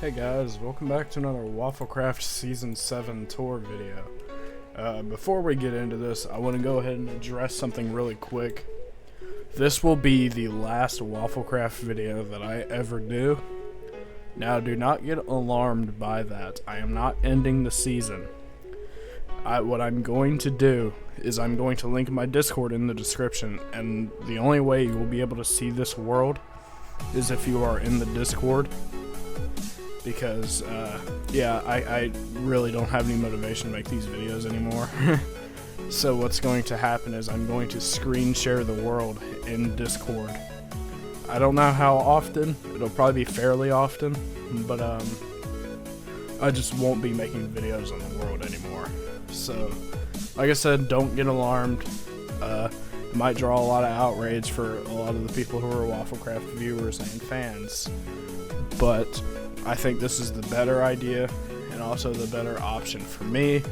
Hey guys, welcome back to another WaffleCraft Season 7 tour video. Before we get into this, I want to go ahead and address something really quick. This will be the last WaffleCraft video that I ever do. Now, do not get alarmed by that. I am not ending the season. What I'm going to do is I'm going to link my Discord in the description, and the only way you will be able to see this world is if you are in the Discord. Because, I really don't have any motivation to make these videos anymore. So what's going to happen is I'm going to screen share the world in Discord. I don't know how often, it'll probably be fairly often, but I just won't be making videos on the world anymore. So, like I said, don't get alarmed. It might draw a lot of outrage for a lot of the people who are WaffleCraft viewers and fans, but I think this is the better idea and also the better option for me,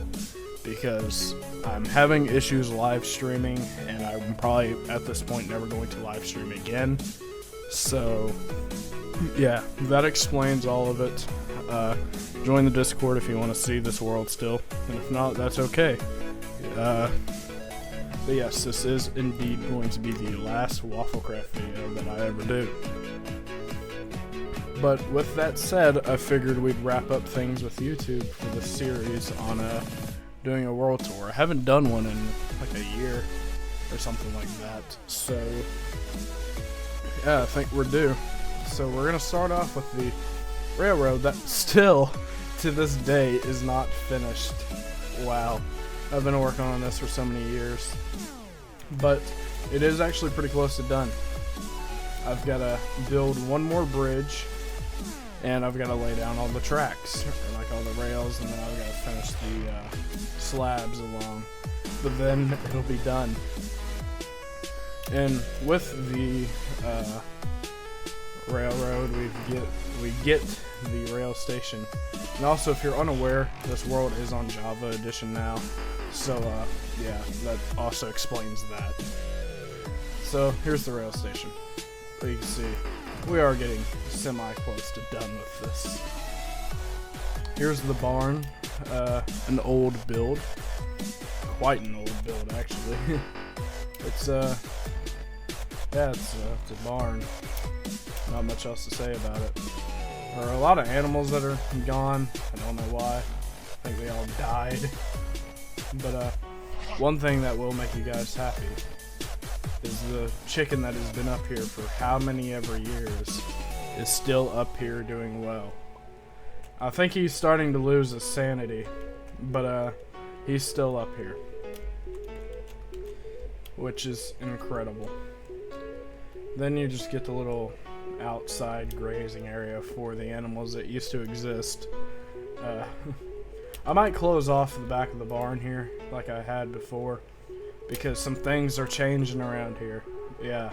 because I'm having issues live streaming and I'm probably at this point never going to live stream again. So yeah, that explains all of it. Join the Discord if you want to see this world still, and if not, that's okay. But yes, this is indeed going to be the last WaffleCraft video that I ever do. But with that said, I figured we'd wrap up things with YouTube for this series on doing a world tour. I haven't done one in like a year or something like that, so yeah, I think we're due. So we're gonna start off with the railroad that still, to this day, is not finished. Wow, I've been working on this for so many years, but it is actually pretty close to done. I've got to build one more bridge, and I've got to lay down all the tracks, or like all the rails, and then I've got to finish the slabs along. But then it'll be done. And with the railroad, we get the rail station. And also, if you're unaware, this world is on Java Edition now. So yeah, that also explains that. So here's the rail station. You can see we are getting semi-close to done with this. Here's the barn, an old build, quite an old build actually. It's it's a barn. Not much else to say about it. There are a lot of animals that are gone. I don't know why. I think they all died. But one thing that will make you guys happy is the chicken that has been up here for how many ever years is still up here doing well. I think he's starting to lose his sanity, but he's still up here, which is incredible. Then you just get the little outside grazing area for the animals that used to exist. I might close off the back of the barn here like I had before, because some things are changing around here. Yeah,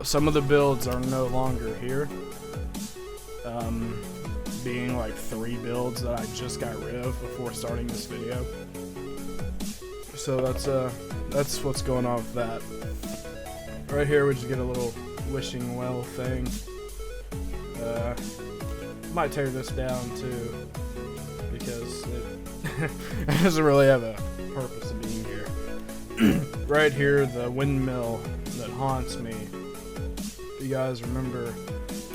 some of the builds are no longer here, being like 3 builds that I just got rid of before starting this video. So that's what's going on with that. Right here we just get a little wishing well thing. Might tear this down too, because it doesn't really have a purpose of being here. Right here, the windmill that haunts me. If you guys remember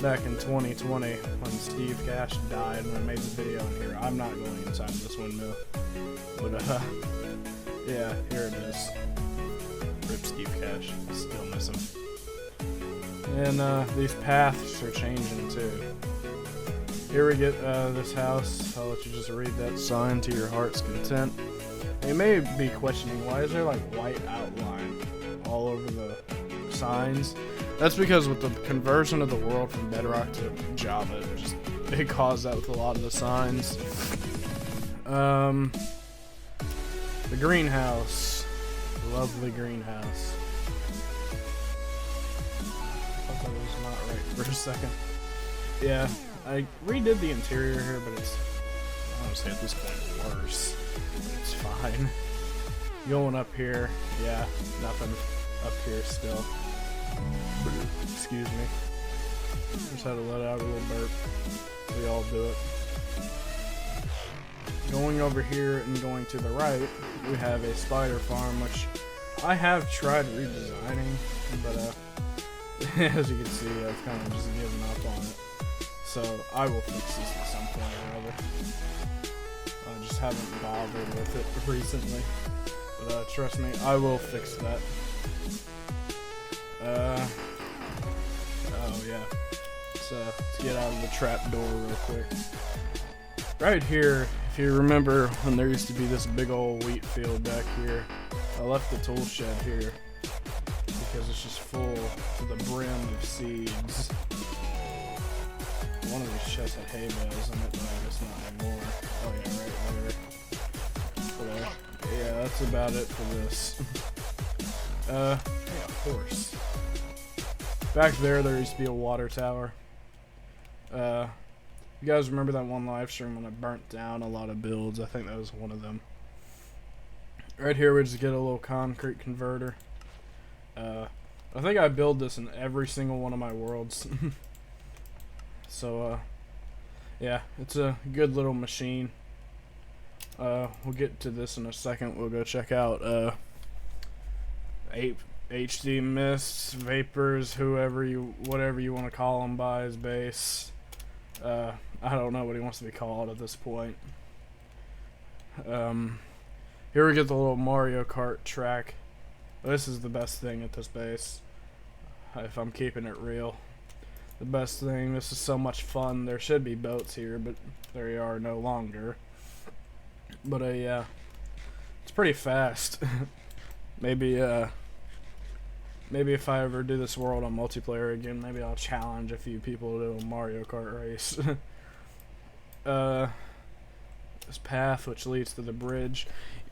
back in 2020 when Steve Cash died when I made the video in here, I'm not going inside this windmill. But yeah, here it is. Rip Steve Cash. Still miss him. And these paths are changing too. Here we get this house. I'll let you just read that sign to your heart's content. You may be questioning, why is there like white outline all over the signs? That's because with the conversion of the world from Bedrock to Java, it caused that with a lot of the signs. The greenhouse. Lovely greenhouse. I thought that was not right for a second. Yeah, I redid the interior here, but it's honestly at this point worse. It's fine. Going up here, yeah, nothing up here still. Excuse me. Just had to let out a little burp. We all do it. Going over here and going to the right, we have a spider farm, which I have tried redesigning, but as you can see, I've kind of just given up on it. So I will fix this at some point or other. I just haven't bothered with it recently, but trust me, I will fix that. Oh yeah. So let's get out of the trap door real quick. Right here, if you remember when there used to be this big old wheat field back here, I left the tool shed here because it's just full to the brim of seeds. One of these chests had hay bales in it, but I guess not anymore. Oh yeah, right there. But, yeah, that's about it for this. Yeah, of course. Back there used to be a water tower. You guys remember that one live stream when it burnt down a lot of builds? I think that was one of them. Right here we just get a little concrete converter. I think I build this in every single one of my worlds. So, yeah, it's a good little machine. We'll get to this in a second. We'll go check out HD mists, vapors, whatever you want to call them by his base. I don't know what he wants to be called at this point. Here we get the little Mario Kart track. This is the best thing at this base, if I'm keeping it real. The best thing. This is so much fun. There should be boats here, but there are no longer. But yeah, it's pretty fast. Maybe if I ever do this world on multiplayer again, maybe I'll challenge a few people to a Mario Kart race. This path which leads to the bridge.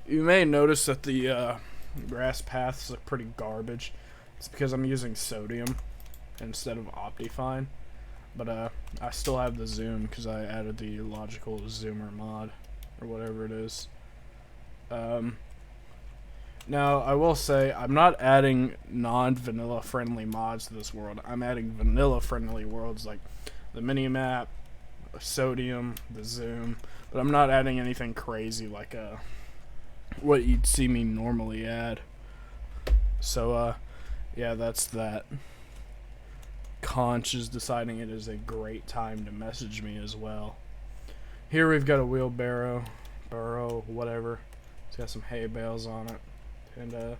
You may notice that the grass paths look pretty garbage. It's because I'm using sodium instead of Optifine. But I still have the zoom because I added the logical zoomer mod, or whatever it is. Now, I will say, I'm not adding non-vanilla friendly mods to this world. I'm adding vanilla friendly worlds like the mini-map, sodium, the zoom, but I'm not adding anything crazy like what you'd see me normally add. So, yeah, that's that. Conch is deciding it is a great time to message me as well. Here we've got a wheelbarrow, whatever. It's got some hay bales on it. And,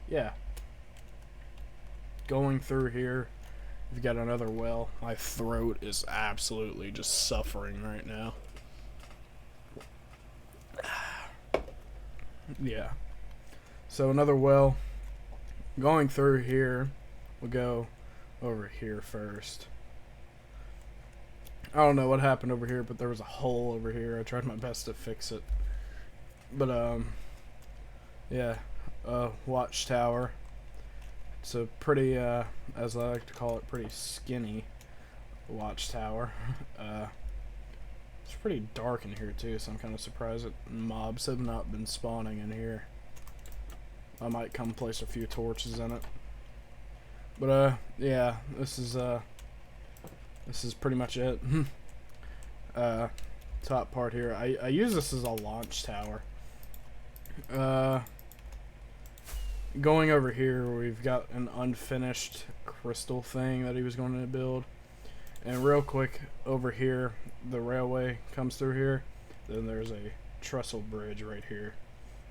yeah. Going through here, we've got another well. My throat is absolutely just suffering right now. Yeah. So another well. Going through here, we'll go over here first. I don't know what happened over here, but there was a hole over here. I tried my best to fix it. But, yeah, watchtower. It's a pretty, as I like to call it, pretty skinny watchtower. It's pretty dark in here too, so I'm kind of surprised that mobs have not been spawning in here. I might come place a few torches in it. But, yeah, this is pretty much it. Top part here. I use this as a launch tower. Going over here, we've got an unfinished crystal thing that he was going to build. And real quick, over here, the railway comes through here. Then there's a trestle bridge right here.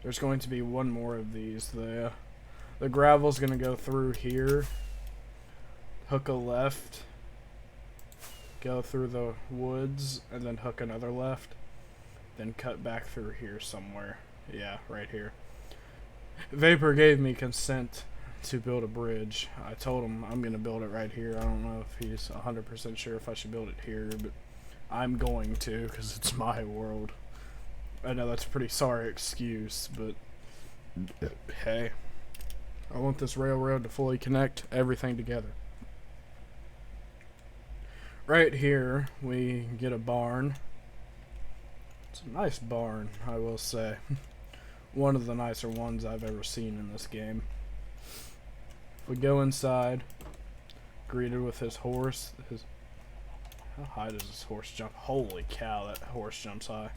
There's going to be one more of these. The gravel's going to go through here, hook a left, go through the woods, and then hook another left, then cut back through here somewhere. Yeah, right here. Vapor gave me consent to build a bridge. I told him I'm going to build it right here. I don't know if he's 100% sure if I should build it here, but I'm going to because it's my world. I know that's a pretty sorry excuse, but hey, I want this railroad to fully connect everything together. Right here, we get a barn. It's a nice barn, I will say. One of the nicer ones I've ever seen in this game. If we go inside, greeted with his horse. How high does this horse jump? Holy cow, that horse jumps high.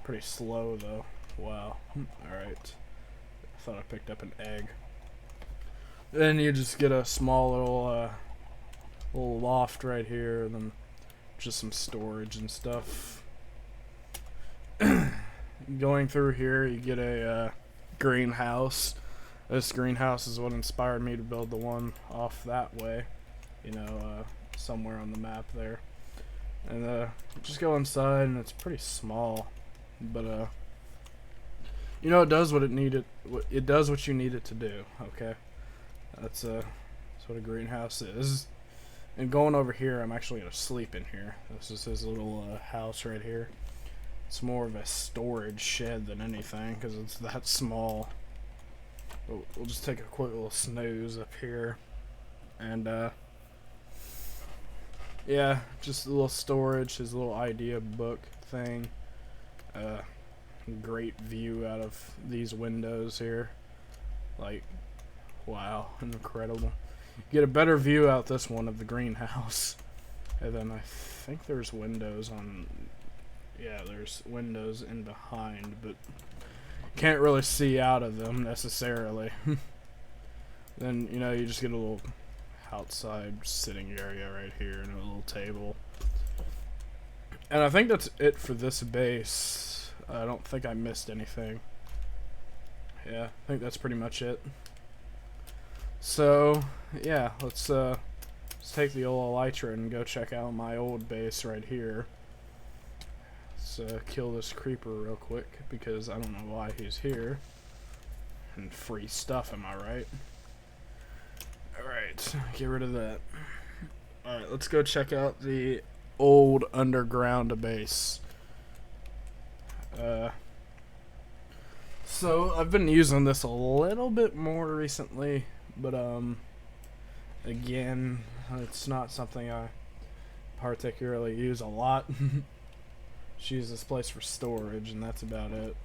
Pretty slow though. Wow. Alright. I thought I picked up an egg. Then you just get a small little loft right here, and then just some storage and stuff. Going through here, you get a greenhouse. This greenhouse is what inspired me to build the one off that way, you know, somewhere on the map there. And just go inside, and it's pretty small, but you know, it does what it needed. It does what you need it to do. Okay, that's what a greenhouse is. And going over here, I'm actually gonna sleep in here. This is his little house right here. It's more of a storage shed than anything because it's that small. But we'll just take a quick little snooze up here, and yeah, just a little storage. His little idea book thing. Great view out of these windows here. Like, wow, incredible. Get a better view out this one of the greenhouse. And then I think there's windows on. Yeah, there's windows in behind, but can't really see out of them necessarily. Then, you know, you just get a little outside sitting area right here and a little table. And I think that's it for this base. I don't think I missed anything. Yeah, I think that's pretty much it. So, yeah, let's take the old elytra and go check out my old base right here. Let's kill this creeper real quick because I don't know why he's here. And free stuff, am I right? Alright, get rid of that. Alright, let's go check out the old underground base. So I've been using this a little bit more recently, but again, it's not something I particularly use a lot. Just use this place for storage, and that's about it.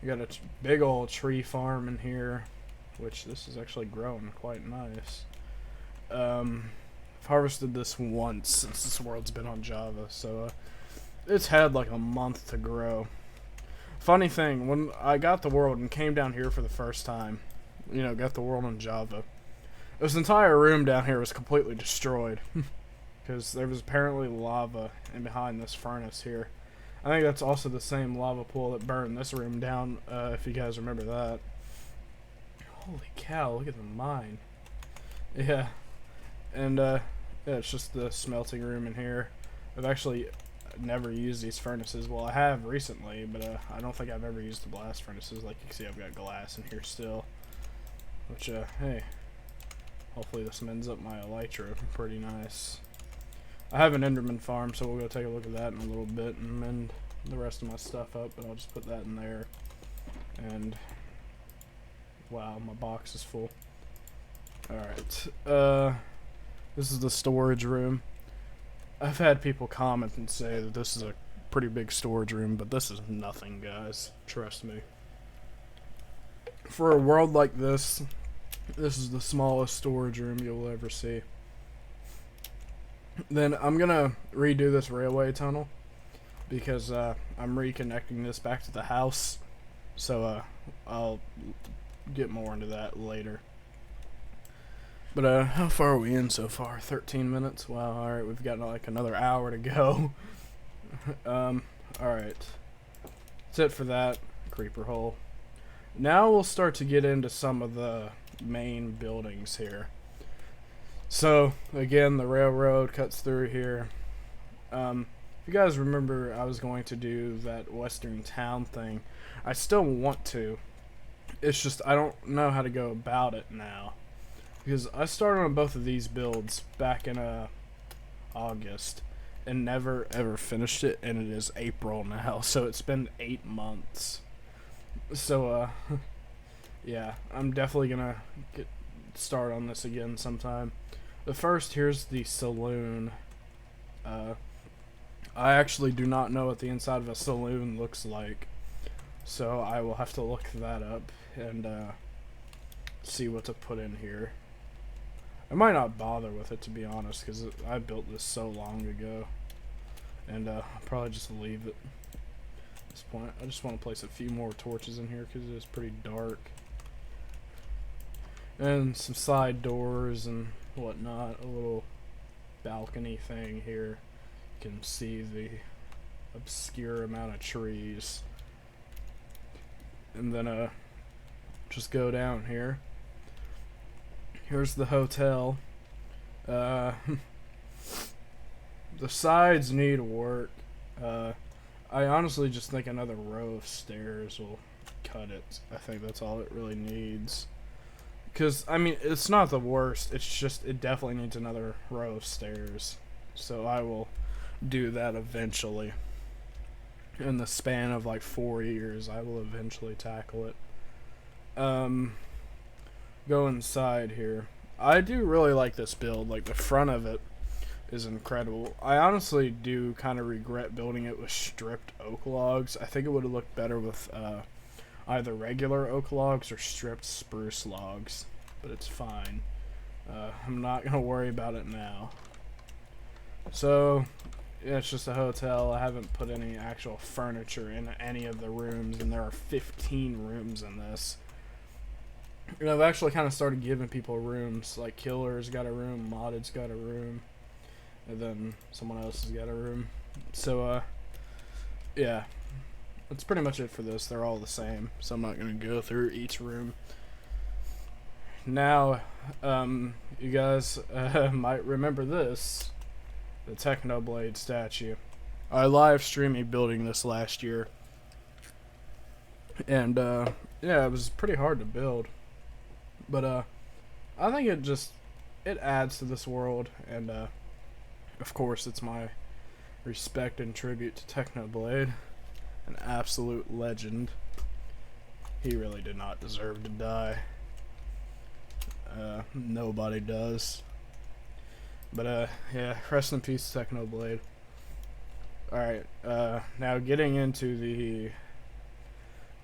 We got a big old tree farm in here, which this is actually growing quite nice. I've harvested this once since this world's been on Java, so it's had like a month to grow. Funny thing, when I got the world and came down here for the first time, you know, got the world on Java, this entire room down here was completely destroyed. Because there was apparently lava in behind this furnace here. I think that's also the same lava pool that burned this room down, if you guys remember that. Holy cow, look at the mine. Yeah. And, yeah, it's just the smelting room in here. I've actually never used these furnaces. Well, I have recently, but I don't think I've ever used the blast furnaces. Like you can see, I've got glass in here still. Which, hey, hopefully this mends up my elytra pretty nice. I have an Enderman farm, so we'll go take a look at that in a little bit and mend the rest of my stuff up, but I'll just put that in there. And wow, my box is full. Alright, this is the storage room. I've had people comment and say that this is a pretty big storage room, but this is nothing, guys. Trust me. For a world like this, this is the smallest storage room you'll ever see. Then I'm gonna redo this railway tunnel because I'm reconnecting this back to the house, so I'll get more into that later. But how far are we in so far? 13 minutes? Wow, alright, we've got like another hour to go. Alright. That's it for that creeper hole. Now we'll start to get into some of the main buildings here. So, again, the railroad cuts through here. If you guys remember, I was going to do that western town thing. I still want to. It's just I don't know how to go about it now. Because I started on both of these builds back in August and never ever finished it, and it is April now, so it's been 8 months. So, yeah, I'm definitely gonna start on this again sometime. The first, here's the saloon. I actually do not know what the inside of a saloon looks like, so I will have to look that up and see what to put in here. I might not bother with it, to be honest, because I built this so long ago. And I'll probably just leave it at this point. I just want to place a few more torches in here because it's pretty dark. And some side doors and whatnot. A little balcony thing here. You can see the obscure amount of trees. And then just go down here. Here's the hotel. The sides need work. I honestly just think another row of stairs will cut it. I think that's all it really needs. Because, I mean, it's not the worst. It's just, it definitely needs another row of stairs. So I will do that eventually. In the span of like 4 years, I will eventually tackle it. Go inside here. I do really like this build. Like, the front of it is incredible. I honestly do kind of regret building it with stripped oak logs. I think it would have looked better with either regular oak logs or stripped spruce logs, but it's fine. I'm not going to worry about it now. So, yeah, it's just a hotel. I haven't put any actual furniture in any of the rooms, and there are 15 rooms in this. And I've actually kind of started giving people rooms. Like, Killer's got a room, Modded's got a room, and then someone else has got a room. So, yeah. That's pretty much it for this. They're all the same, so I'm not going to go through each room. Now, you guys might remember this. The Technoblade statue. I live streamed me building this last year. And, yeah, it was pretty hard to build. But, I think it adds to this world. And, of course, it's my respect and tribute to Technoblade. An absolute legend. He really did not deserve to die. Nobody does. But, yeah, rest in peace, Technoblade. Alright, now getting into the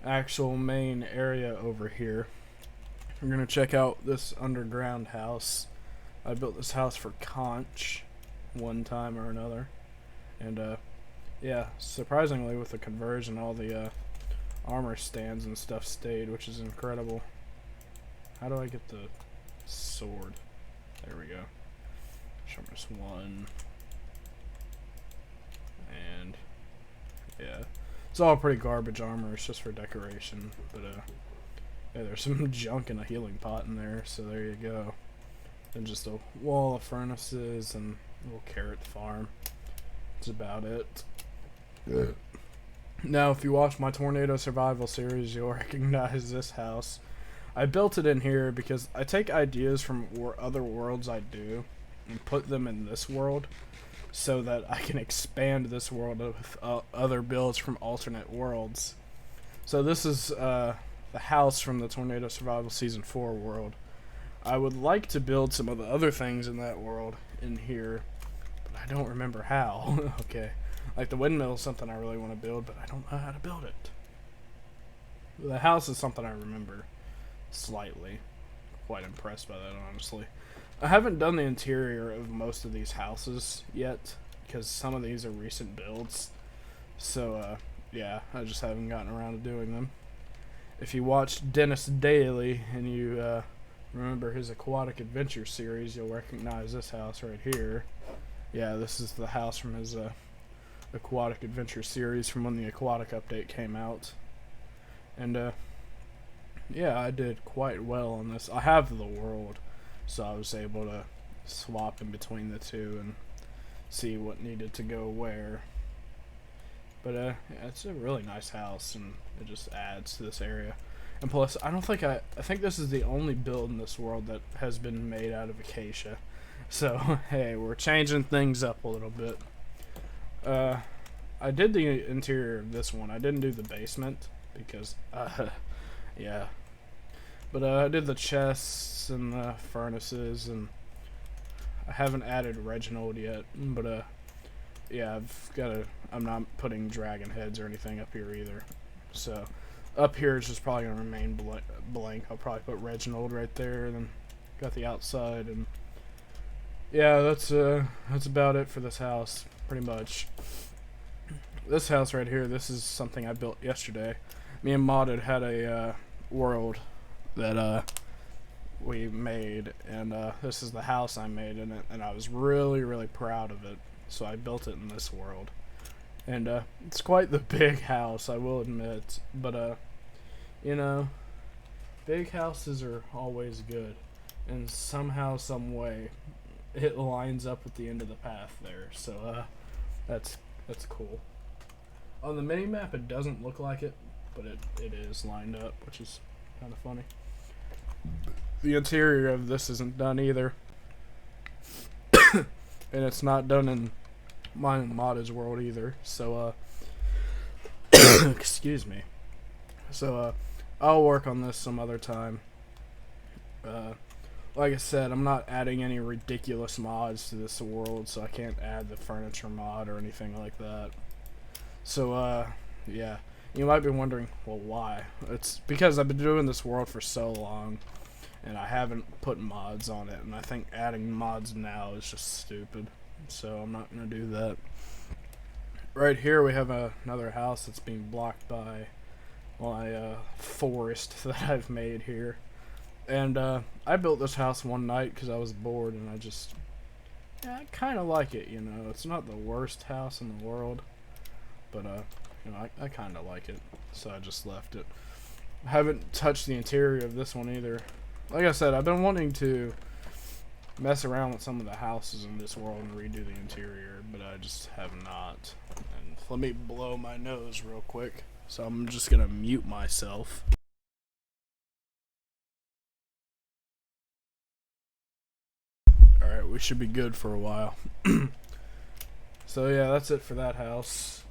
actual main area over here. We're gonna check out this underground house. I built this house for Conch one time or another. And, yeah, surprisingly with the conversion, all the, armor stands and stuff stayed, which is incredible. How do I get the sword? There we go. Sharpness 1. And yeah, it's all pretty garbage armor. It's just for decoration. But yeah, there's some junk in a healing pot in there. So there you go. And just a wall of furnaces and a little carrot farm. That's about it. Good. Now, if you watch my Tornado Survival series, you'll recognize this house. I built it in here because I take ideas from other worlds I do and put them in this world so that I can expand this world with other builds from alternate worlds. So this is the house from the Tornado Survival Season 4 world. I would like to build some of the other things in that world in here, but I don't remember how. Okay, like the windmill is something I really want to build, but I don't know how to build it. The house is something I remember slightly. Quite impressed by that, honestly. I haven't done the interior of most of these houses yet, because some of these are recent builds. So, yeah, I just haven't gotten around to doing them. If you watched Dennis Daly, and you remember his Aquatic Adventure series, you'll recognize this house right here. Yeah, this is the house from his Aquatic Adventure series from when the Aquatic update came out. And, yeah, I did quite well on this. I have the world, so I was able to swap in between the two and see what needed to go where. But yeah, it's a really nice house, and it just adds to this area. And plus, I think this is the only build in this world that has been made out of acacia. So, hey, we're changing things up a little bit. I did the interior of this one. I didn't do the basement because, yeah. But I did the chests and the furnaces, and I haven't added Reginald yet. But yeah, I'm not putting dragon heads or anything up here either. So up here is just probably gonna remain blank. I'll probably put Reginald right there, and then got the outside, and yeah, that's about it for this house, pretty much. This house right here, this is something I built yesterday. Me and Mod had a world that we made, and this is the house I made in it, and I was really, really proud of it. So I built it in this world, and it's quite the big house, I will admit. But you know, big houses are always good, and somehow, some way, it lines up with the end of the path there. So that's cool. On the mini map, it doesn't look like it, but it is lined up, which is kind of funny. The interior of this isn't done either, and it's not done in mine and Modded's world either. So excuse me. So I'll work on this some other time. Like I said, I'm not adding any ridiculous mods to this world, so I can't add the furniture mod or anything like that. So yeah, you might be wondering, well, why? It's because I've been doing this world for so long, and I haven't put mods on it, and I think adding mods now is just stupid, so I'm not going to do that. Right here we have another house that's being blocked by my forest that I've made here. And I built this house one night because I was bored, and I kind of like it, you know. It's not the worst house in the world, but you know, I kind of like it, so I just left it. I haven't touched the interior of this one either. Like I said, I've been wanting to mess around with some of the houses in this world and redo the interior, but I just have not. And let me blow my nose real quick, so I'm just gonna mute myself. Alright, we should be good for a while. So yeah, that's it for that house.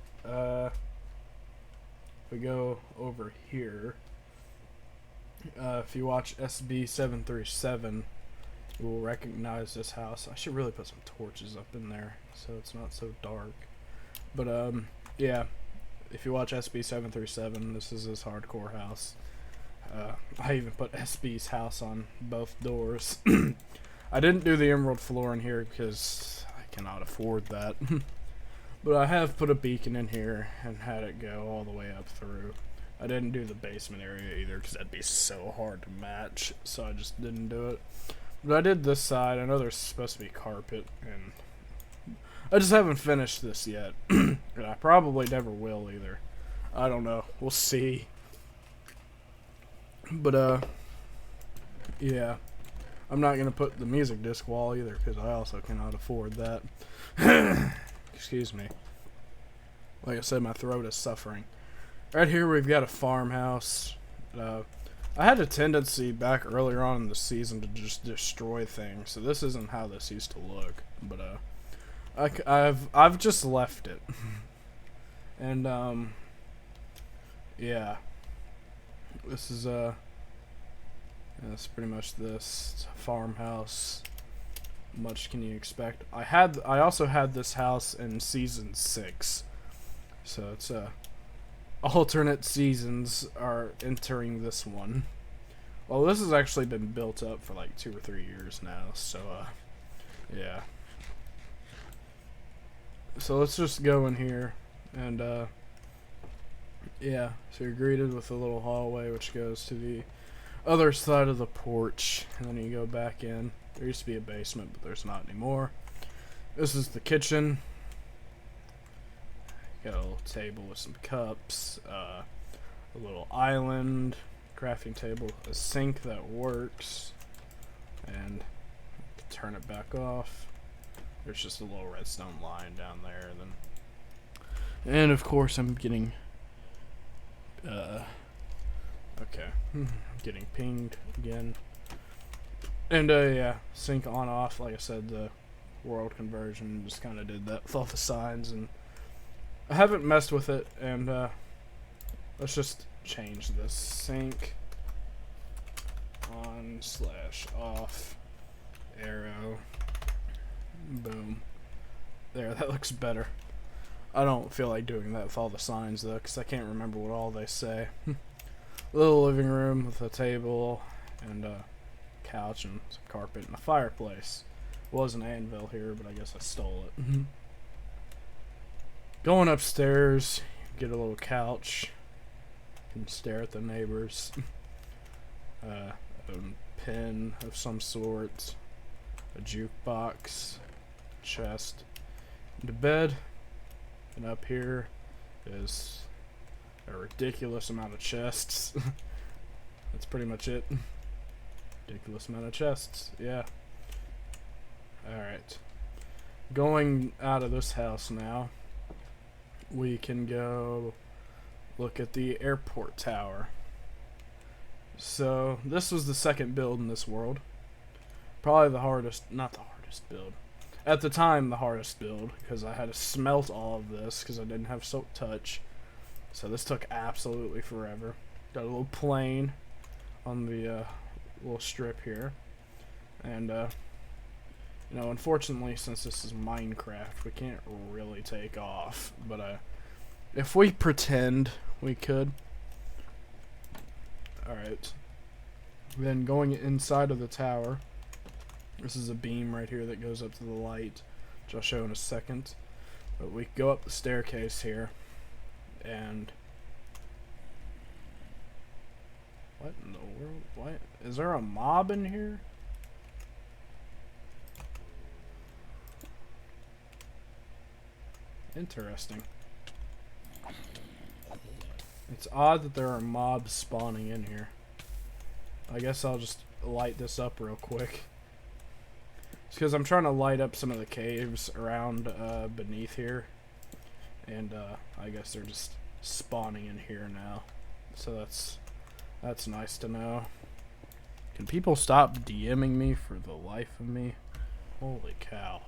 We go over here. If you watch SB737, you will recognize this house. I should really put some torches up in there so it's not so dark. But yeah, if you watch SB737, this is his hardcore house. I even put SB's house on both doors. I didn't do the emerald floor in here because I cannot afford that. But I have put a beacon in here and had it go all the way up through. I didn't do the basement area either because that'd be so hard to match, so I just didn't do it. But I did this side. I know there's supposed to be carpet, and I just haven't finished this yet. And I probably never will either. I don't know. We'll see. But yeah. I'm not gonna put the music disc wall either because I also cannot afford that. Excuse me. Like I said, my throat is suffering. Right here we've got a farmhouse. I had a tendency back earlier on in the season to just destroy things, so this isn't how this used to look. But I've just left it. And yeah, this is that's pretty much this. It's a farmhouse. Much can you expect? I also had this house in season 6, so it's alternate seasons are entering this one. Well, this has actually been built up for like 2 or 3 years now, so yeah. So let's just go in here, and yeah, so you're greeted with a little hallway which goes to the other side of the porch, and then you go back in. There used to be a basement, but there's not anymore. This is the kitchen. Got a little table with some cups, a little island, crafting table, a sink that works, and turn it back off. There's just a little redstone line down there, and of course I'm getting okay, getting pinged again. And yeah, sync on off. Like I said, the world conversion just kind of did that with all the signs, and I haven't messed with it. And let's just change this sync on/off arrow. Boom. There, that looks better. I don't feel like doing that with all the signs though, because I can't remember what all they say. Little living room with a table and a couch and some carpet and a fireplace. Was an anvil here, but I guess I stole it. Going upstairs, get a little couch, and stare at the neighbors. A pen of some sort, a jukebox, chest, and a bed. And up here is a ridiculous amount of chests. That's pretty much it. Ridiculous amount of chests, yeah. Alright. Going out of this house now, we can go look at the airport tower. So, this was the second build in this world. Probably the hardest, not the hardest build. At the time, the hardest build, because I had to smelt all of this, because I didn't have Silk Touch. So this took absolutely forever. Got a little plane on the little strip here. And, you know, unfortunately, since this is Minecraft, we can't really take off. But, if we pretend we could. Alright. Then going inside of the tower. This is a beam right here that goes up to the light, which I'll show in a second. But we go up the staircase here. And... what in the world? What? Is there a mob in here? Interesting. It's odd that there are mobs spawning in here. I guess I'll just light this up real quick. It's because I'm trying to light up some of the caves around beneath here. And I guess they're just spawning in here now. So that's nice to know. Can people stop DMing me for the life of me? Holy cow.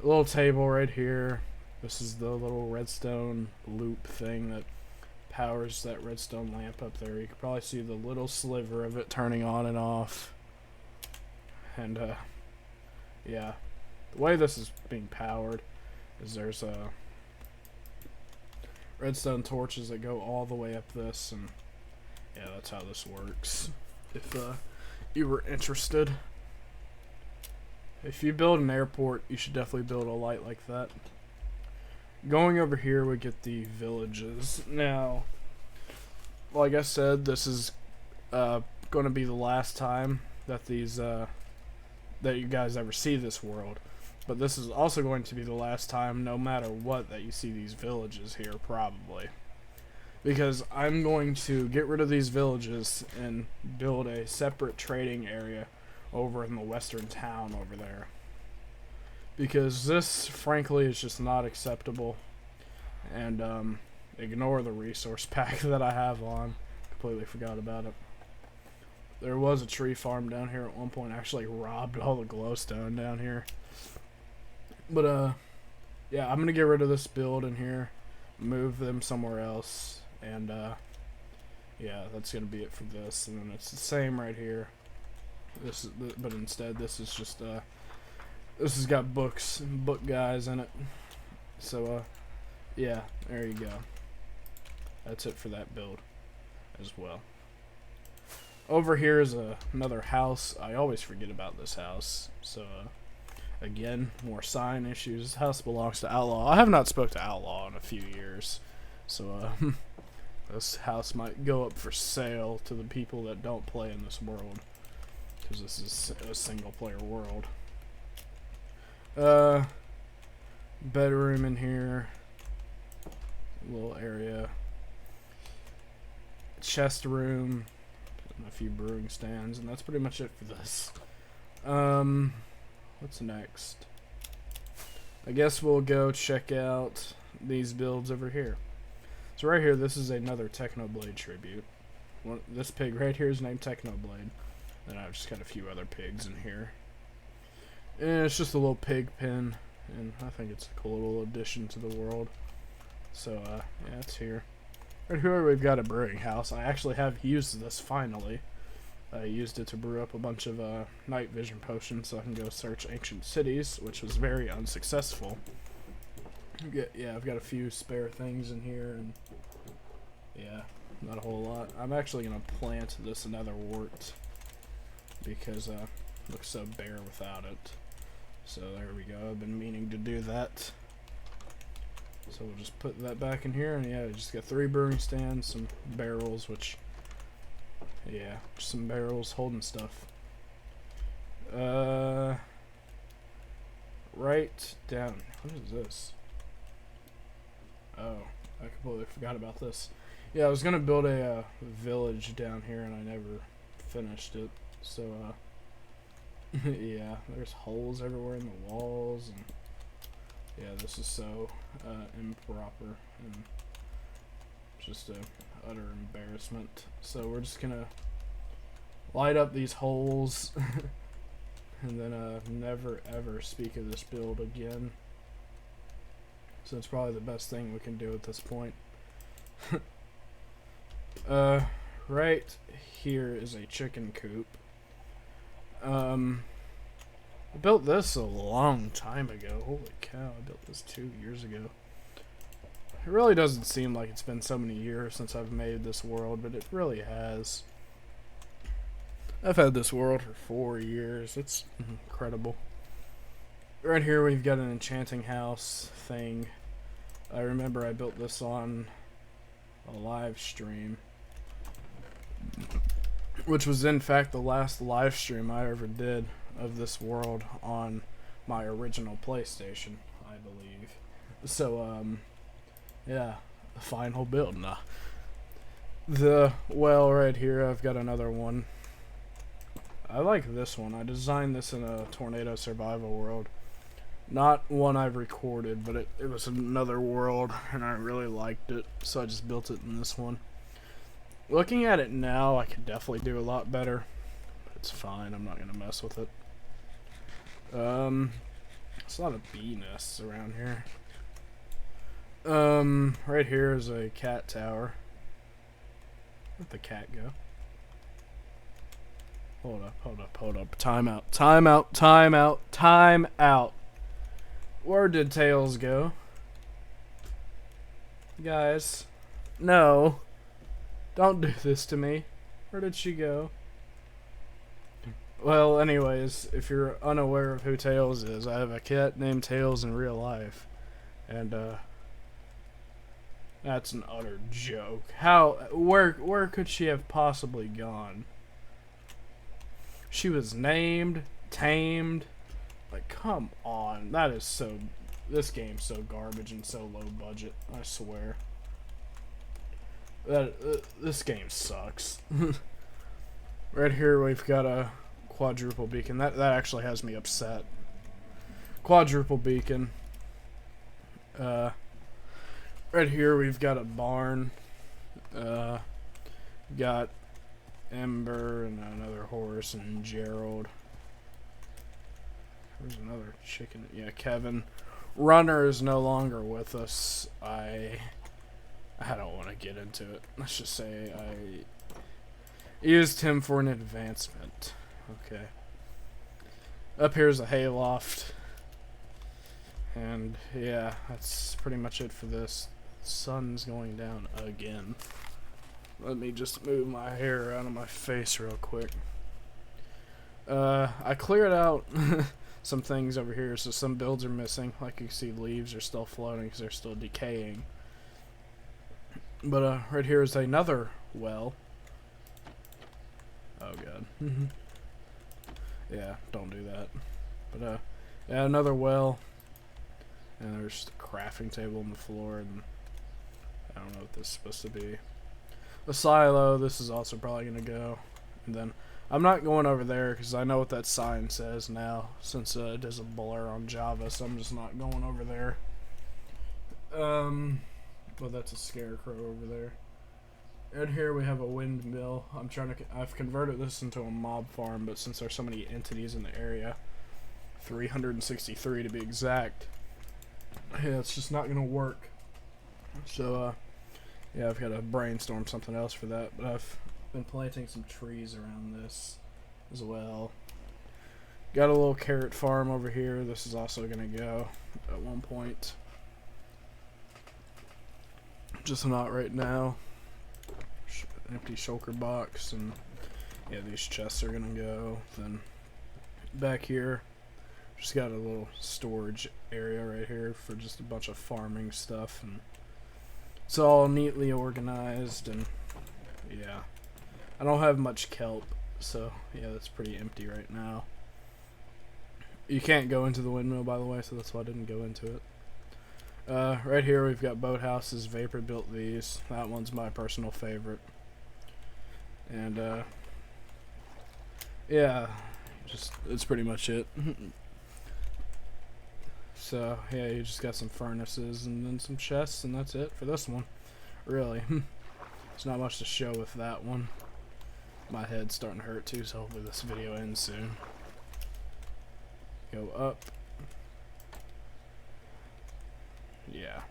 A little table right here. This is the little redstone loop thing that powers that redstone lamp up there. You can probably see the little sliver of it turning on and off. And yeah, the way this is being powered is there's redstone torches that go all the way up this, and yeah, that's how this works. If you were interested. If you build an airport, you should definitely build a light like that. Going over here, we get the villages. Now, like I said, this is going to be the last time that these that you guys ever see this world. But this is also going to be the last time, no matter what, that you see these villages here, probably. Because I'm going to get rid of these villages and build a separate trading area over in the western town over there. Because this, frankly, is just not acceptable. And, ignore the resource pack that I have on. Completely forgot about it. There was a tree farm down here at one point. I actually robbed all the glowstone down here. But, yeah, I'm gonna get rid of this build in here. Move them somewhere else. And, yeah, that's gonna be it for this. And then it's the same right here. This is, but instead, this is just, this has got books and book guys in it. So, yeah, there you go. That's it for that build as well. Over here is another house. I always forget about this house. So, again, more sign issues. This house belongs to Outlaw. I have not spoke to Outlaw in a few years. So, this house might go up for sale to the people that don't play in this world. Because this is a single player world. Bedroom in here. Little area. Chest room. And a few brewing stands. And that's pretty much it for this. What's next? I guess we'll go check out these builds over here. So right here, this is another Technoblade tribute. This pig right here is named Technoblade. And I've just got a few other pigs in here. And it's just a little pig pen. And I think it's a cool little addition to the world. So, yeah, it's here. Right here we've got a brewing house. I actually have used this finally. I used it to brew up a bunch of night vision potions so I can go search ancient cities, which was very unsuccessful. Yeah, I've got a few spare things in here, and yeah, not a whole lot. I'm actually going to plant this nether wart because Looks so bare without it. So there we go. I've been meaning to do that. So we'll just put that back in here, and yeah, just got 3 brewing stands, some barrels, which, yeah, just some barrels holding stuff. Right down. What is this? Oh, I completely forgot about this. Yeah, I was gonna build a village down here, and I never finished it. So, yeah, there's holes everywhere in the walls, and yeah, this is so improper and just a utter embarrassment. So we're just gonna light up these holes and then never ever speak of this build again. So it's probably the best thing we can do at this point. Right here is a chicken coop. I built this a long time ago. Holy cow, I built this 2 years ago. It really doesn't seem like it's been so many years since I've made this world, but it really has. I've had this world for 4 years. It's incredible. Right here we've got an enchanting house thing. I remember I built this on a live stream, which was in fact the last live stream I ever did of this world on my original PlayStation, I believe. So, yeah, the final build. Nah. The well right here, I've got another one. I like this one. I designed this in a tornado survival world. Not one I've recorded, but it was another world, and I really liked it, so I just built it in this one. Looking at it now, I could definitely do a lot better. But it's fine, I'm not going to mess with it. There's a lot of bee nests around here. Right here is a cat tower. Where'd the cat go? Hold up. Time out. Where did Tails go? Guys, no. Don't do this to me. Where did she go? Well, anyways, if you're unaware of who Tails is, I have a cat named Tails in real life. And, that's an utter joke. Where could she have possibly gone? She was named, tamed. Like, come on. This game's so garbage and so low budget, I swear. This game sucks. Right here we've got a quadruple beacon. That actually has me upset. Quadruple beacon. Right here we've got a barn. Got Ember and another horse and Gerald. There's another chicken. Yeah, Kevin. Runner is no longer with us. I don't want to get into it. Let's just say I used him for an advancement. Okay. Up here's a hayloft. And yeah, that's pretty much it for this. Sun's going down again. Let me just move my hair out of my face real quick. I cleared out some things over here, so some builds are missing. Like you can see, leaves are still floating because they're still decaying. But right here is another well. Oh god. Yeah, don't do that. But yeah, another well. And there's the crafting table on the floor, and I don't know what this is supposed to be. The silo, this is also probably gonna go. And then I'm not going over there because I know what that sign says now, since it does a blur on Java, so I'm just not going over there. Well, that's a scarecrow over there. And here we have a windmill. I've converted this into a mob farm, but since there's so many entities in the area, 363 to be exact, yeah, it's just not gonna work. So, yeah, I've got to brainstorm something else for that, but I've been planting some trees around this as well. Got a little carrot farm over here. This is also gonna go at one point. Just not right now. Empty shulker box, and yeah, these chests are gonna go. Then Back here, just got a little storage area right here for just a bunch of farming stuff, and it's all neatly organized. And yeah, I don't have much kelp, so yeah, that's pretty empty right now. You can't go into the windmill, by the way, so that's why I didn't go into it. Right here we've got boathouses. Vapor built these. That one's my personal favorite. And yeah, just it's pretty much it. So yeah, you just got some furnaces and then some chests, and that's it for this one. Really, there's not much to show with that one. My head's starting to hurt too, so hopefully this video ends soon. Go up. Yeah,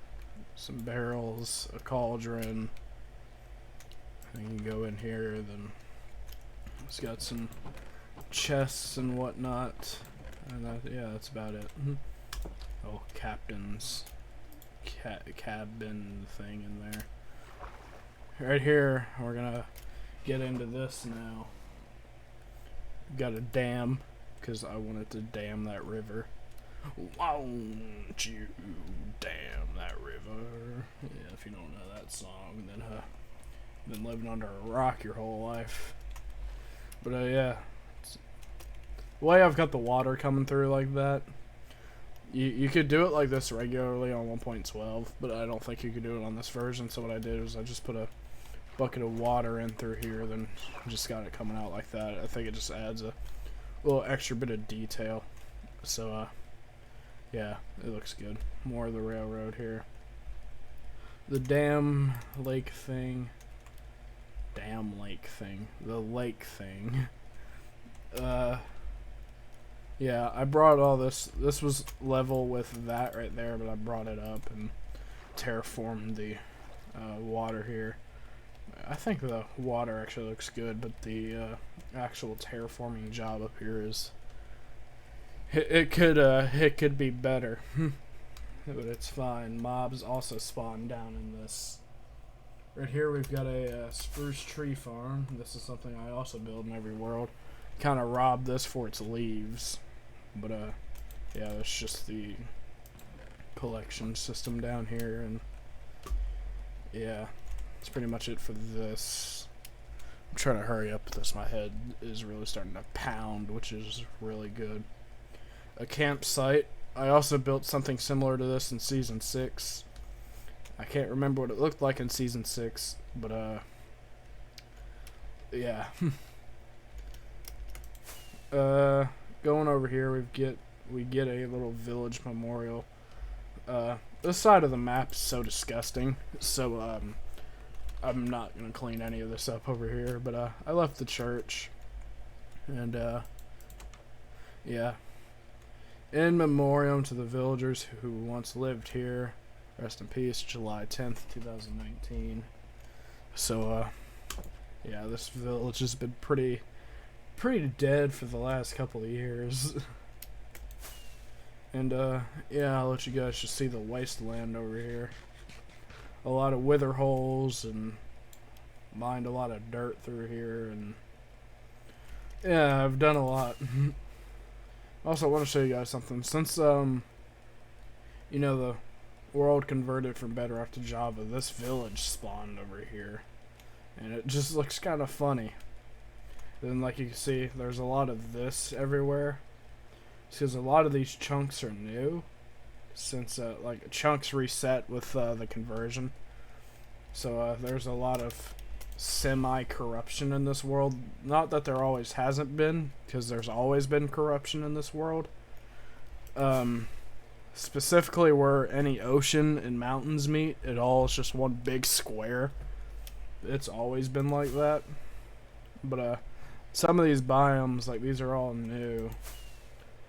some barrels, a cauldron. And you can go in here, then it's got some chests and whatnot. And yeah, that's about it. Oh, captain's cabin thing in there. Right here, we're gonna get into this now. Got a dam, because I wanted to dam that river. Won't you dam that river? Yeah, if you don't know that song, then been living under a rock your whole life. But yeah, the way I've got the water coming through like that, you could do it like this regularly on 1.12, but I don't think you could do it on this version. So what I did was I just put a bucket of water in through here, then just got it coming out like that. I think it just adds a little extra bit of detail. So yeah, it looks good. More of the railroad here. The dam lake thing. Dam lake thing. The lake thing. Yeah, I brought all this. This was level with that right there, but I brought it up and terraformed the water here. I think the water actually looks good, but the actual terraforming job up here is it could be better. But it's fine. Mobs also spawn down in this. Right here we've got a spruce tree farm. This is something I also build in every world. Kind of rob this for its leaves, but yeah, that's just the collection system down here, and yeah, that's pretty much it for this. I'm trying to hurry up with this. My head is really starting to pound, which is really good. A campsite. I also built something similar to this in Season 6. I can't remember what it looked like in Season 6, but yeah. Going over here, we get a little village memorial. This side of the map is so disgusting, so I'm not gonna clean any of this up over here. But I left the church, and yeah. In memoriam to the villagers who once lived here. Rest in peace, July 10th, 2019. So, yeah, this village has been pretty dead for the last couple of years. And, yeah, I'll let you guys just see the wasteland over here. A lot of wither holes, and mined a lot of dirt through here, and yeah, I've done a lot. Also, I want to show you guys something. Since, you know, the world converted from Bedrock to Java, this village spawned over here. And it just looks kind of funny. Then, like you can see, there's a lot of this everywhere. Because a lot of these chunks are new. Since, like, chunks reset with the conversion. So, there's a lot of semi-corruption in this world. Not that there always hasn't been, because there's always been corruption in this world. Specifically where any ocean and mountains meet, it all is just one big square. It's always been like that. But some of these biomes, like these, are all new.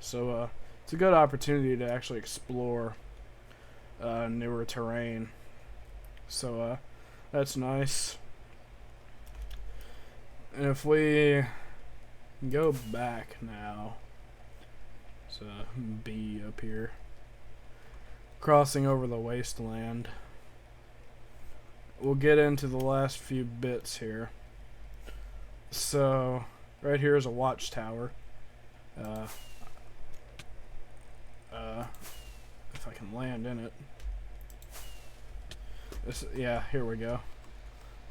So it's a good opportunity to actually explore newer terrain. So that's nice. And if we go back now, it's B up here, crossing over the wasteland, we'll get into the last few bits here. So right here is a watchtower. Uh, if I can land in it. Yeah, here we go.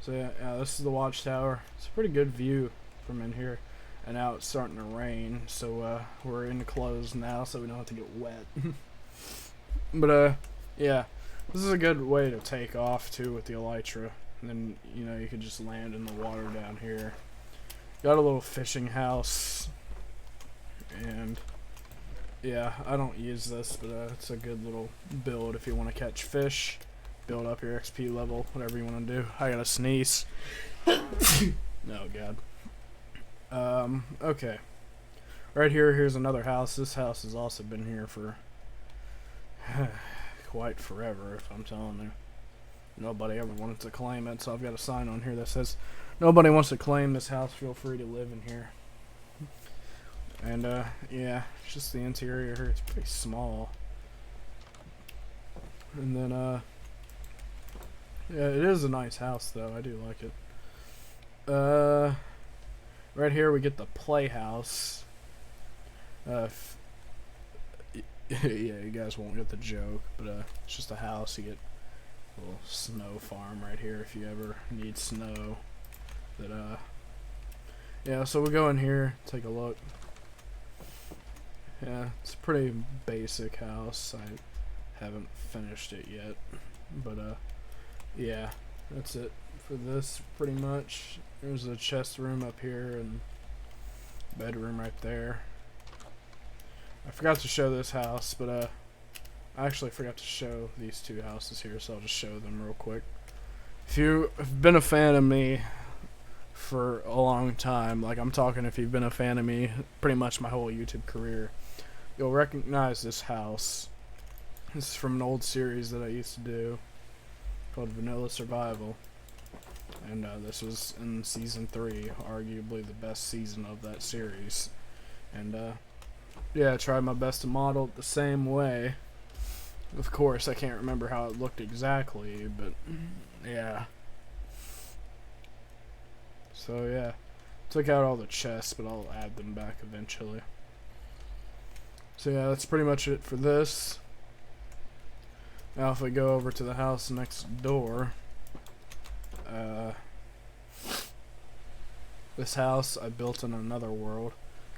So yeah, this is the watchtower. It's a pretty good view from in here. And now it's starting to rain, so we're in clothes now, so we don't have to get wet. But yeah, this is a good way to take off too with the elytra. And then you could just land in the water down here. Got a little fishing house, and yeah, I don't use this, but it's a good little build if you want to catch fish, build up your XP level, whatever you want to do. I gotta sneeze. Oh god. Okay. Right here, here's another house. This house has also been here for quite forever, if I'm telling you. Nobody ever wanted to claim it, so I've got a sign on here that says, nobody wants to claim this house, feel free to live in here. And, yeah, it's just the interior here. It's pretty small. And then, yeah, it is a nice house, though. I do like it. Right here we get the playhouse. Yeah, you guys won't get the joke, but it's just a house. You get a little snow farm right here if you ever need snow. That yeah, so we'll go in here, take a look. Yeah, it's a pretty basic house. I haven't finished it yet, but yeah, that's it for this pretty much. There's a chest room up here and bedroom right there. I forgot to show this house, but I actually forgot to show these two houses here, so I'll just show them real quick. If you have been a fan of me for a long time, like I'm talking if you've been a fan of me pretty much my whole YouTube career, you'll recognize this house. This is from an old series that I used to do called Vanilla Survival. And this was in season 3, arguably the best season of that series. And yeah, I tried my best to model it the same way. Of course, I can't remember how it looked exactly, but yeah. So yeah, took out all the chests, but I'll add them back eventually. So yeah, that's pretty much it for this. Now if we go over to the house next door, this house I built in another world,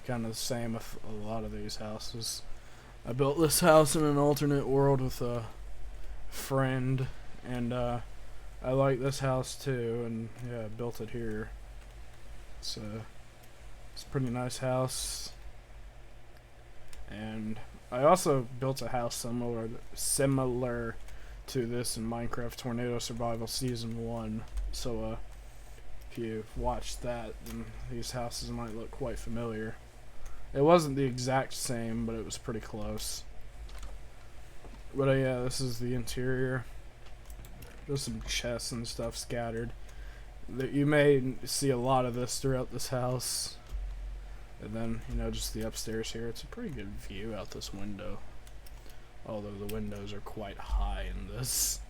kind of the same with a lot of these houses. I built this house in an alternate world with a friend, and I like this house too, and yeah, I built it here. It's a pretty nice house. And I also built a house similar to this in Minecraft Tornado Survival Season 1. So if you've watched that, then these houses might look quite familiar. It wasn't the exact same, but it was pretty close. But yeah, this is the interior. There's some chests and stuff scattered. You may see a lot of this throughout this house. And then, just the upstairs here. It's a pretty good view out this window. Although the windows are quite high in this.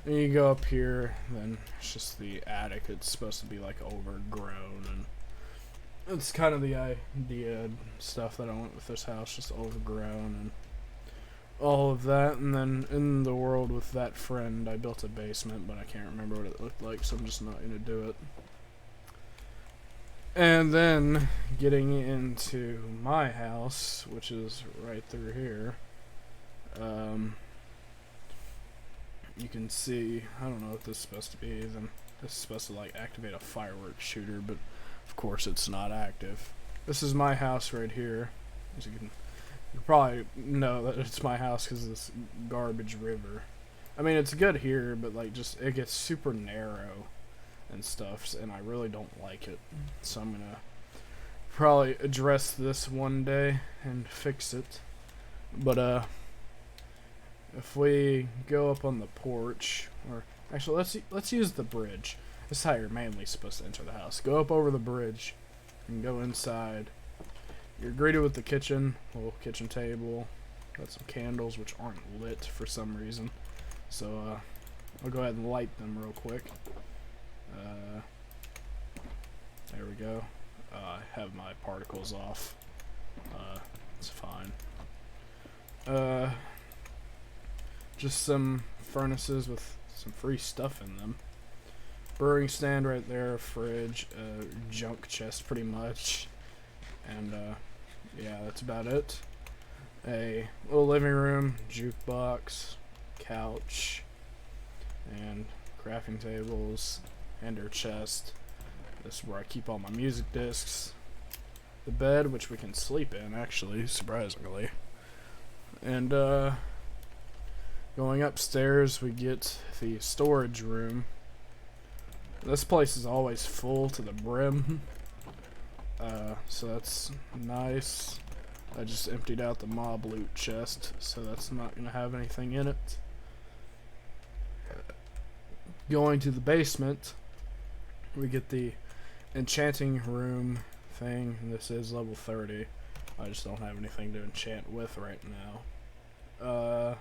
And you go up here, then it's just the attic. It's supposed to be like overgrown, and it's kind of the idea stuff that I want with this house, just overgrown and all of that. And then in the world with that friend, I built a basement, but I can't remember what it looked like, so I'm just not going to do it. And then getting into my house, which is right through here, you can see, I don't know what this is supposed to be. Then this is supposed to like activate a fireworks shooter, but of course it's not active. This is my house right here. As you probably know that it's my house because of this garbage river. I mean, it's good here, but like it gets super narrow and stuff, and I really don't like it. So I'm gonna probably address this one day and fix it. But if we go up on the porch, or actually let's use the bridge. This is how you're mainly supposed to enter the house. Go up over the bridge and go inside. You're greeted with the kitchen, little kitchen table. Got some candles which aren't lit for some reason. So I'll go ahead and light them real quick. There we go. I have my particles off. It's fine. Just some furnaces with some free stuff in them. Brewing stand right there, fridge, junk chest pretty much. And yeah, that's about it. A little living room, jukebox, couch, and crafting tables, ender chest. This is where I keep all my music discs. The bed, which we can sleep in, actually, surprisingly. And going upstairs, we get the storage room. This place is always full to the brim. So that's nice. I just emptied out the mob loot chest, so that's not going to have anything in it. Going to the basement, we get the enchanting room thing. This is level 30. I just don't have anything to enchant with right now.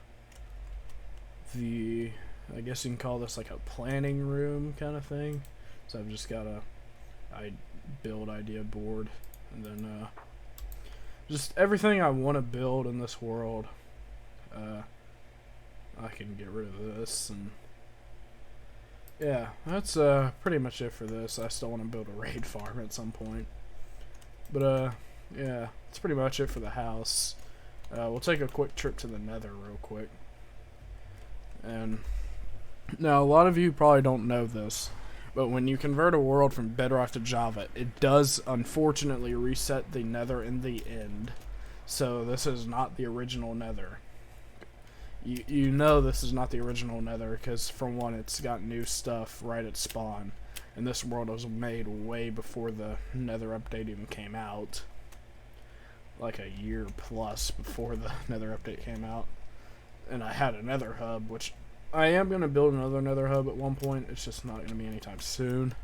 I guess you can call this like a planning room kind of thing. So I've just got a build idea board, and then just everything I want to build in this world. I can get rid of this, and yeah, that's pretty much it for this. I still want to build a raid farm at some point, but yeah, that's pretty much it for the house. We'll take a quick trip to the Nether real quick. And now, a lot of you probably don't know this, but when you convert a world from Bedrock to Java, it does unfortunately reset the Nether in the end. So this is not the original Nether. You know this is not the original Nether because, for one, it's got new stuff right at spawn, and this world was made way before the Nether update even came out. Like a year plus before the Nether update came out. And I had a Nether hub, which I am going to build another Nether hub at one point. It's just not going to be anytime soon.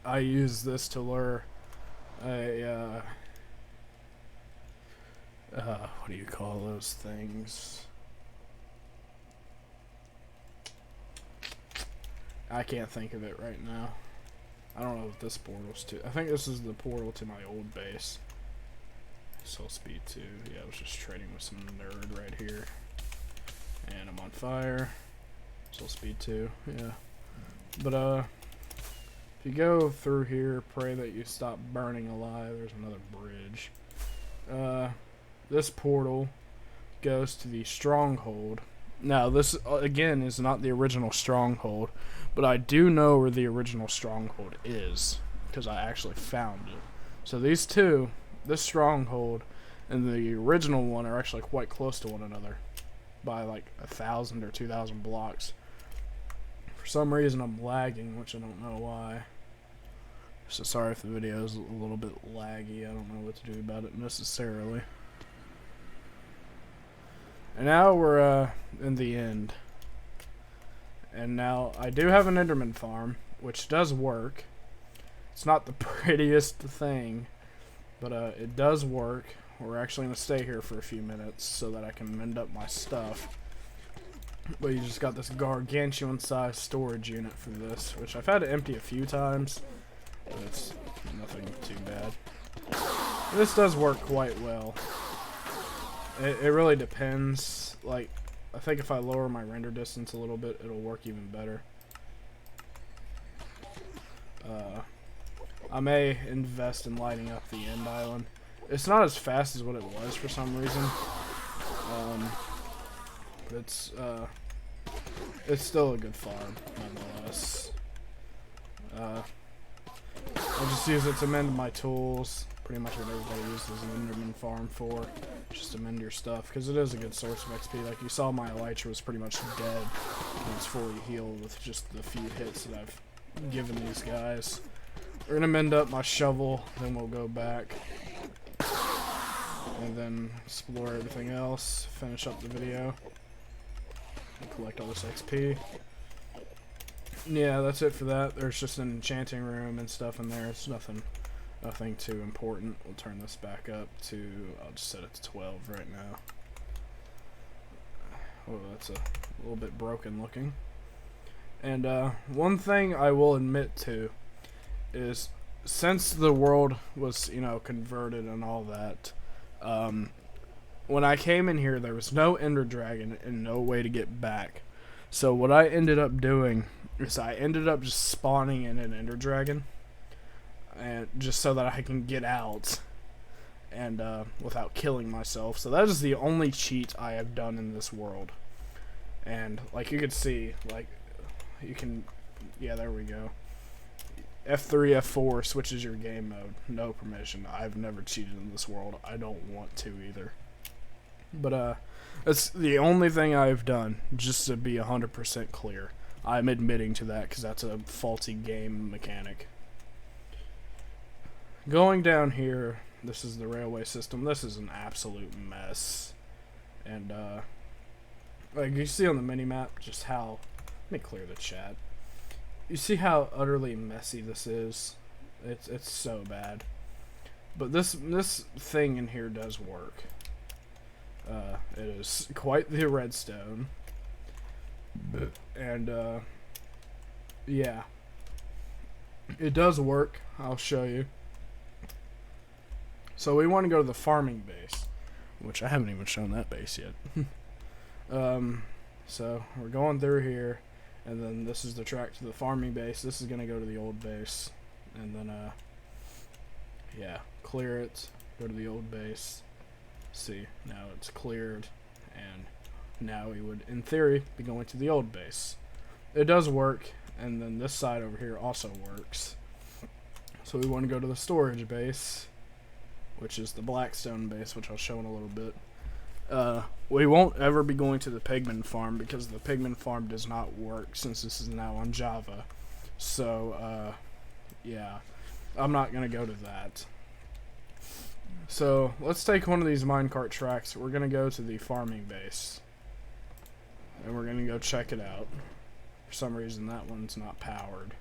I use this to lure a what do you call those things? I can't think of it right now. I don't know if this portal's to. I think this is the portal to my old base. Soul speed 2. Yeah, I was just trading with some nerd right here. And I'm on fire. Soul speed 2. Yeah. But if you go through here, pray that you stop burning alive. There's another bridge. This portal goes to the stronghold. Now, this again is not the original stronghold, but I do know where the original stronghold is because I actually found it. So these two, this stronghold and the original one, are actually quite close to one another by like 1,000 or 2,000 blocks. For some reason I'm lagging, which I don't know why. So sorry if the video is a little bit laggy. I don't know what to do about it necessarily. And now we're in the end. And now I do have an Enderman farm, which does work. It's not the prettiest thing, but it does work. We're actually going to stay here for a few minutes so that I can mend up my stuff. But you just got this gargantuan sized storage unit for this, which I've had to empty a few times, but it's nothing too bad. This does work quite well. It really depends. Like, I think if I lower my render distance a little bit, it'll work even better. I may invest in lighting up the end island. It's not as fast as what it was for some reason. But it's still a good farm, nonetheless. I just use it to mend my tools. Pretty much what everybody uses an Enderman farm for. Just to mend your stuff, because it is a good source of XP. Like you saw, my elytra was pretty much dead. And it's fully healed with just the few hits that I've given these guys. We're gonna mend up my shovel, then we'll go back. And then explore everything else, finish up the video, and collect all this XP. Yeah, that's it for that. There's just an enchanting room and stuff in there. It's nothing too important. We'll turn this back up to, I'll just set it to 12 right now. Oh, that's a little bit broken looking. And one thing I will admit to is since the world was, you know, converted and all that, when I came in here, there was no Ender Dragon and no way to get back. So what I ended up doing is I ended up just spawning in an Ender Dragon, and just so that I can get out, and without killing myself. So that is the only cheat I have done in this world. And like you could see, like you can, yeah, there we go. F3, F4 switches your game mode. No permission. I've never cheated in this world. I don't want to either. But that's the only thing I've done, just to be 100% clear. I'm admitting to that because that's a faulty game mechanic. Going down here, this is the railway system. This is an absolute mess. And like you see on the mini-map just how, let me clear the chat. You see how utterly messy this is? It's so bad. But this thing in here does work. It is quite the redstone. And yeah. It does work. I'll show you. So we want to go to the farming base, which I haven't even shown that base yet. So we're going through here. And then this is the track to the farming base. This is going to go to the old base. And then, yeah, clear it. Go to the old base. See, now it's cleared. And now we would, in theory, be going to the old base. It does work. And then this side over here also works. So we want to go to the storage base, which is the Blackstone base, which I'll show in a little bit. We won't ever be going to the pigman farm because the pigman farm does not work since this is now on Java. So, yeah, I'm not going to go to that. So, let's take one of these minecart tracks. We're going to go to the farming base. And we're going to go check it out. For some reason, that one's not powered.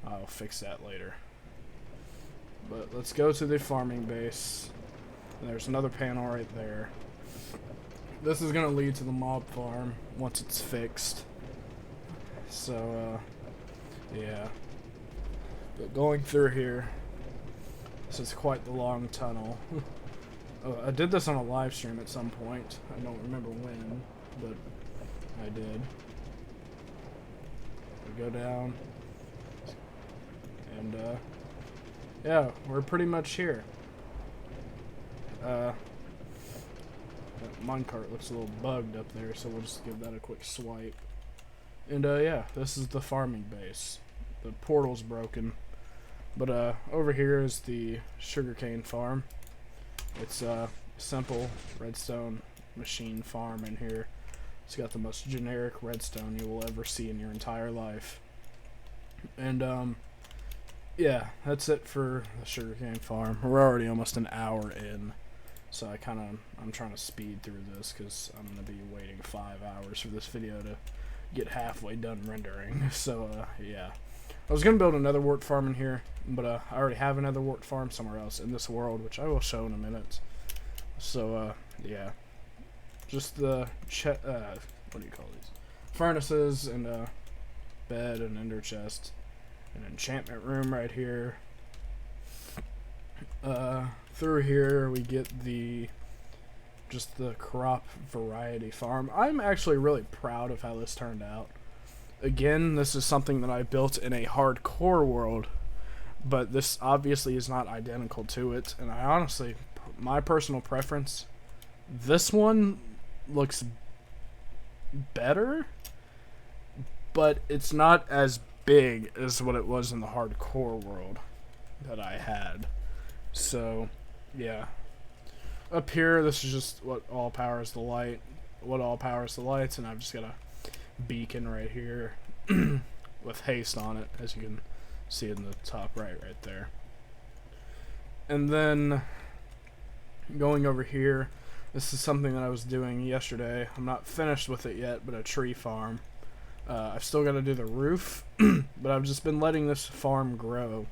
I'll fix that later. But let's go to the farming base. There's another panel right there. This is going to lead to the mob farm once it's fixed. So, yeah. But going through here, this is quite the long tunnel. I did this on a live stream at some point. I don't remember when, but I did. We go down. And, yeah, we're pretty much here. That minecart looks a little bugged up there, so we'll just give that a quick swipe. And yeah, this is the farming base. The portal's broken, but over here is the sugarcane farm. It's a simple redstone machine farm in here. It's got the most generic redstone you will ever see in your entire life. And yeah, that's it for the sugarcane farm. We're already almost an hour in. So I'm trying to speed through this because I'm going to be waiting 5 hours for this video to get halfway done rendering. So, yeah. I was going to build another wart farm in here, but I already have another wart farm somewhere else in this world, which I will show in a minute. So, yeah. Just the, what do you call these? Furnaces and bed and ender chest. An enchantment room right here. Through here we get just the crop variety farm. I'm actually really proud of how this turned out. Again, this is something that I built in a hardcore world, but this obviously is not identical to it, and I honestly, my personal preference, this one looks better, but it's not as big as what it was in the hardcore world that I had. So, yeah. Up here, this is just what all powers the light. What all powers the lights, and I've just got a beacon right here with haste on it, as you can see in the top right there. And then going over here, this is something that I was doing yesterday. I'm not finished with it yet, but a tree farm. I've still got to do the roof, but I've just been letting this farm grow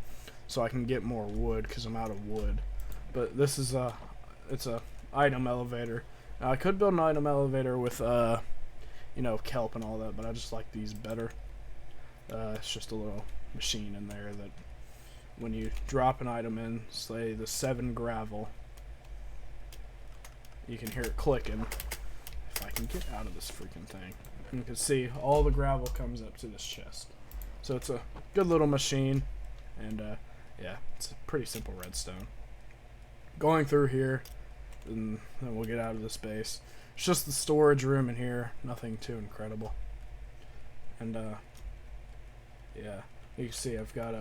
so I can get more wood because I'm out of wood. But this is it's a item elevator. Now, I could build an item elevator with you know, kelp and all that, but I just like these better. It's just a little machine in there that when you drop an item in, say the 7 gravel, you can hear it clicking. If I can get out of this freaking thing. And you can see all the gravel comes up to this chest. So it's a good little machine, and yeah, it's a pretty simple redstone. Going through here, and then we'll get out of this base. It's just the storage room in here, nothing too incredible. And yeah, you can see I've got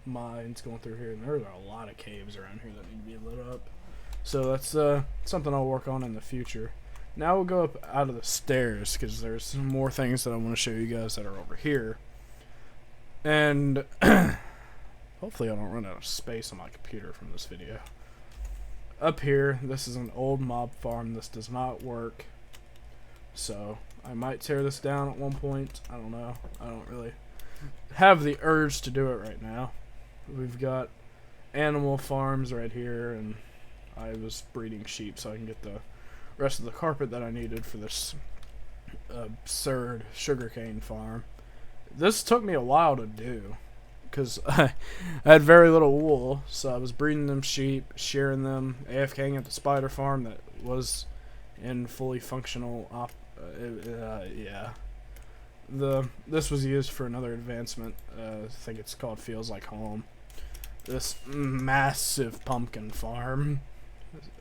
mines going through here, and there are a lot of caves around here that need to be lit up. So that's something I'll work on in the future. Now we'll go up out of the stairs, because there's some more things that I want to show you guys that are over here. And hopefully I don't run out of space on my computer from this video. Up here, this is an old mob farm. This does not work. So I might tear this down at one point. I don't know. I don't really have the urge to do it right now. We've got animal farms right here, and I was breeding sheep so I can get the rest of the carpet that I needed for this absurd sugarcane farm. This took me a while to do because I had very little wool, so I was breeding them sheep, shearing them, AFKing at the spider farm that was in fully functional yeah. This was used for another advancement. I think it's called Feels Like Home. This massive pumpkin farm.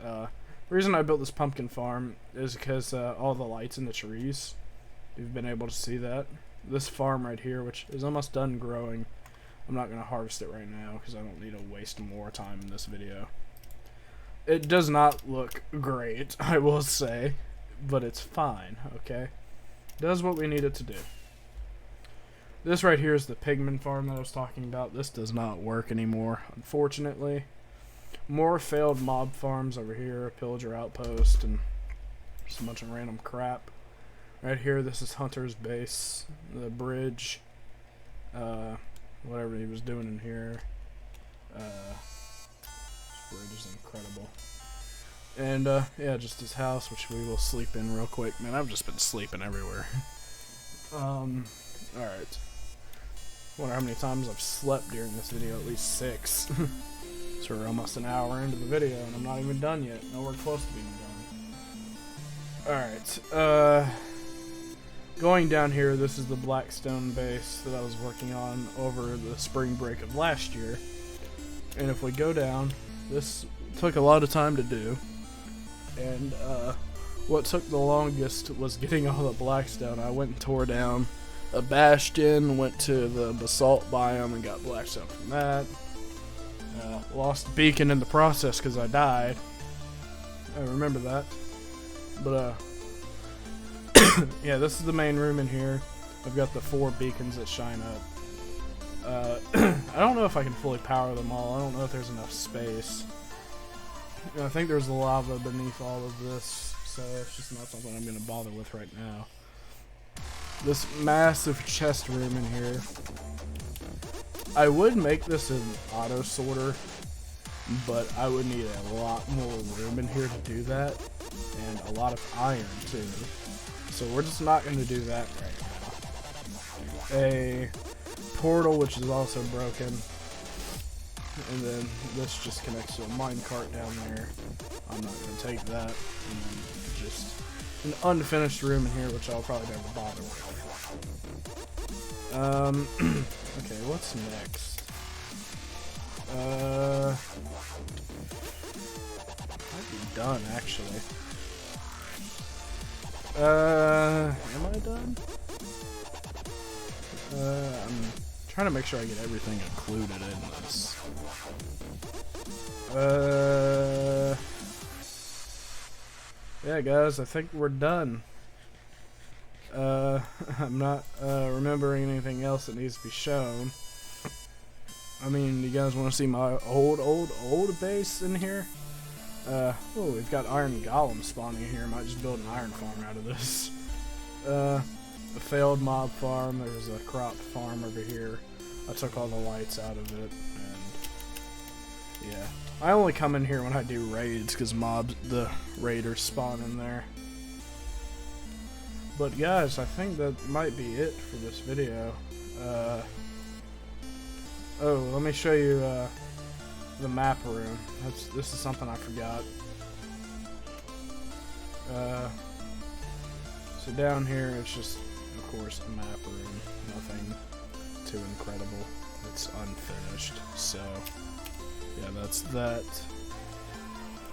The reason I built this pumpkin farm is because all the lights in the trees. You've been able to see that. This farm right here, which is almost done growing, I'm not going to harvest it right now because I don't need to waste more time in this video. It does not look great, I will say, but it's fine, okay? It does what we need it to do. This right here is the pigman farm that I was talking about. This does not work anymore, unfortunately. More failed mob farms over here, a pillager outpost, and just a bunch of random crap. Right here, this is Hunter's base, the bridge, whatever he was doing in here. This bridge is incredible. And, yeah, just his house, which we will sleep in real quick. Man, I've just been sleeping everywhere. Alright. Wonder how many times I've slept during this video, at least 6. So we're almost an hour into the video, and I'm not even done yet. Nowhere close to being done. Alright, going down here, this is the Blackstone base that I was working on over the spring break of last year. And if we go down, this took a lot of time to do. And what took the longest was getting all the Blackstone. I went and tore down a bastion, went to the basalt biome and got Blackstone from that. Lost a beacon in the process because I died. I remember that. But yeah, this is the main room in here. I've got the 4 beacons that shine up. I don't know if I can fully power them all. I don't know if there's enough space. I think there's lava beneath all of this, so it's just not something I'm going to bother with right now. This massive chest room in here. I would make this an auto sorter, but I would need a lot more room in here to do that, and a lot of iron too. So we're just not going to do that right now. A portal, which is also broken, and then this just connects to a minecart down there. I'm not going to take that. And then just an unfinished room in here, which I'll probably never bother with. Okay, what's next? Might be done, actually. Am I done? I'm trying to make sure I get everything included in this. Yeah, guys, I think we're done. I'm not remembering anything else that needs to be shown. I mean, you guys want to see my old base in here? Oh, we've got iron golems spawning here. Might just build an iron farm out of this. A failed mob farm. There's a crop farm over here. I took all the lights out of it, and yeah. I only come in here when I do raids because the raiders spawn in there. But guys, I think that might be it for this video. Oh, let me show you the map room. This is something I forgot. So down here, it's just, of course, a map room. Nothing too incredible. It's unfinished. So, yeah, that's that.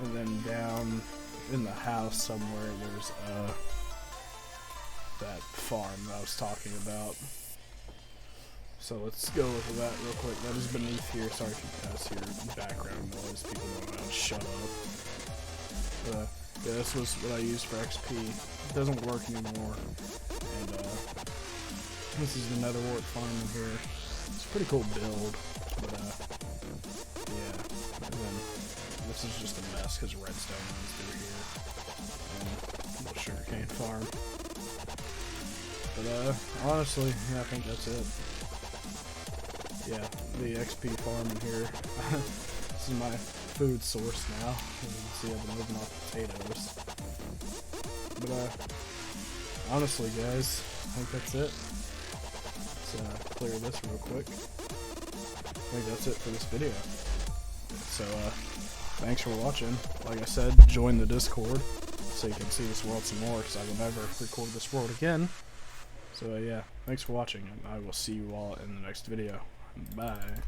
And then down in the house somewhere, there's that farm that I was talking about. So let's go over that real quick. That is beneath here. Sorry if you guys hear background noise. People don't know. Shut up. Yeah, this was what I used for XP. It doesn't work anymore. And this is the netherwort farm in here. It's a pretty cool build. But yeah. And then this is just a mess because redstone runs through here. And a little sugarcane farm. But honestly, yeah, I think that's it. Yeah, the XP farm in here. This is my food source now. As you can see, I've been living off potatoes. But honestly, guys, I think that's it. Let's clear this real quick. I think that's it for this video. So thanks for watching. Like I said, join the Discord so you can see this world some more, because I will never record this world again. So yeah, thanks for watching, and I will see you all in the next video. Bye.